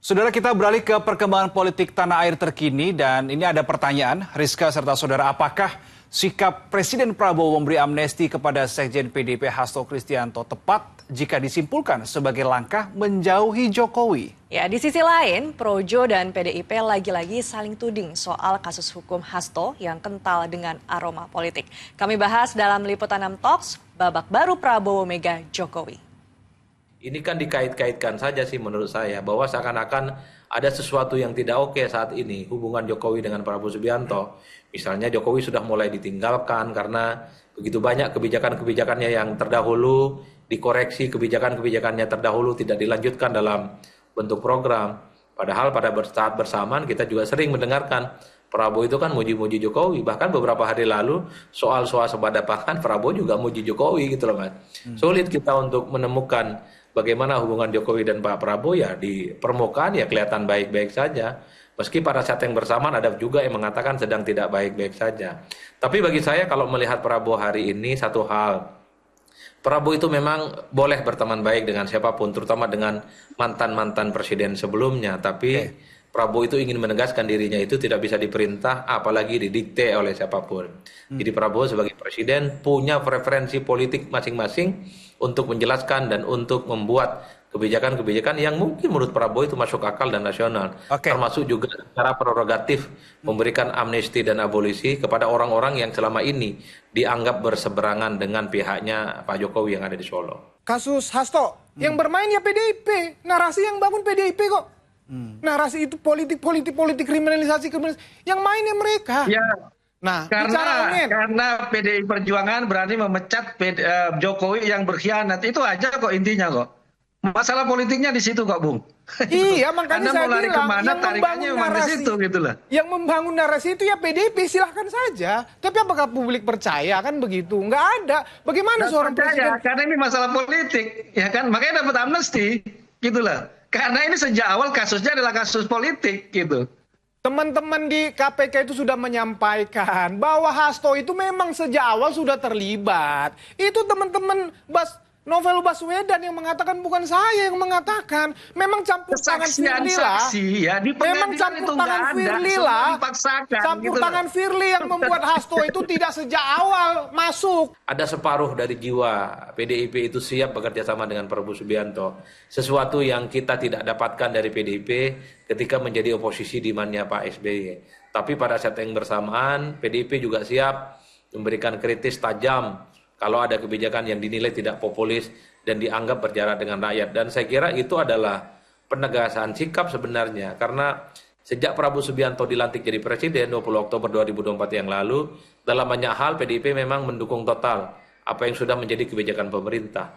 Saudara, kita beralih ke perkembangan politik tanah air terkini dan ini ada pertanyaan, Rizka serta saudara, apakah sikap Presiden Prabowo memberi amnesti kepada Sekjen PDIP Hasto Kristianto tepat jika disimpulkan sebagai langkah menjauhi Jokowi? Ya, di sisi lain, Projo dan PDIP lagi-lagi saling tuding soal kasus hukum Hasto yang kental dengan aroma politik. Kami bahas dalam Liputan 6 Talks, babak baru Prabowo Mega Jokowi. Ini kan dikait-kaitkan saja sih menurut saya, bahwa seakan-akan ada sesuatu yang tidak oke saat ini hubungan Jokowi dengan Prabowo Subianto. Misalnya Jokowi sudah mulai ditinggalkan karena begitu banyak kebijakan-kebijakannya yang terdahulu dikoreksi, kebijakan-kebijakannya terdahulu tidak dilanjutkan dalam bentuk program. Padahal pada saat bersamaan kita juga sering mendengarkan Prabowo itu kan muji-muji Jokowi. Bahkan beberapa hari lalu soal swasembada pangan Prabowo juga muji Jokowi gitu loh Mas. Sulit kita untuk menemukan bagaimana hubungan Jokowi dan Pak Prabowo, ya di permukaan ya kelihatan baik-baik saja. Meski pada saat yang bersamaan ada juga yang mengatakan sedang tidak baik-baik saja. Tapi bagi saya kalau melihat Prabowo hari ini satu hal, Prabowo itu memang boleh berteman baik dengan siapapun, terutama dengan mantan-mantan presiden sebelumnya. Tapi Prabowo itu ingin menegaskan dirinya itu tidak bisa diperintah, apalagi didikte oleh siapapun. Jadi Prabowo sebagai presiden punya preferensi politik masing-masing untuk menjelaskan dan untuk membuat kebijakan-kebijakan yang mungkin menurut Prabowo itu masuk akal dan rasional. Termasuk juga cara prerogatif memberikan amnesti dan abolisi kepada orang-orang yang selama ini dianggap berseberangan dengan pihaknya Pak Jokowi yang ada di Solo. Kasus Hasto, yang bermain ya PDIP, narasi yang bangun PDIP kok. Narasi itu politik kriminalisasi, yang mainnya mereka. Ya. Nah, karena PDI Perjuangan berani memecat Jokowi yang berkhianat, itu aja kok intinya kok. Masalah politiknya di situ kok, Bung. Iya, makanya saya mau lari bilang kemana, tarikannya memang di situ gitu lah. Yang membangun narasi itu ya PDIP, silahkan saja. Tapi apakah publik percaya, kan begitu? Nggak ada. Bagaimana seorang presiden? Karena ini masalah politik, ya kan? Makanya dapat amnesti, gitulah. Karena ini sejak awal kasusnya adalah kasus politik, gitu. Teman-teman di KPK itu sudah menyampaikan bahwa Hasto itu memang sejak awal sudah terlibat. Itu teman-teman Novel Baswedan yang mengatakan, bukan saya yang mengatakan. Memang campur tangan Firly lah. Ya, memang campur tangan Firly lah. Campur tangan Firly yang membuat Hasto itu tidak sejak awal masuk. Ada separuh dari jiwa PDIP itu siap bekerja sama dengan Prabowo Subianto. Sesuatu yang kita tidak dapatkan dari PDIP ketika menjadi oposisi di zamannya Pak SBY. Tapi pada saat yang bersamaan, PDIP juga siap memberikan kritis tajam kalau ada kebijakan yang dinilai tidak populis dan dianggap berjarak dengan rakyat. Dan saya kira itu adalah penegasan sikap sebenarnya. Karena sejak Prabowo Subianto dilantik jadi presiden 20 Oktober 2024 yang lalu, dalam banyak hal PDIP memang mendukung total apa yang sudah menjadi kebijakan pemerintah.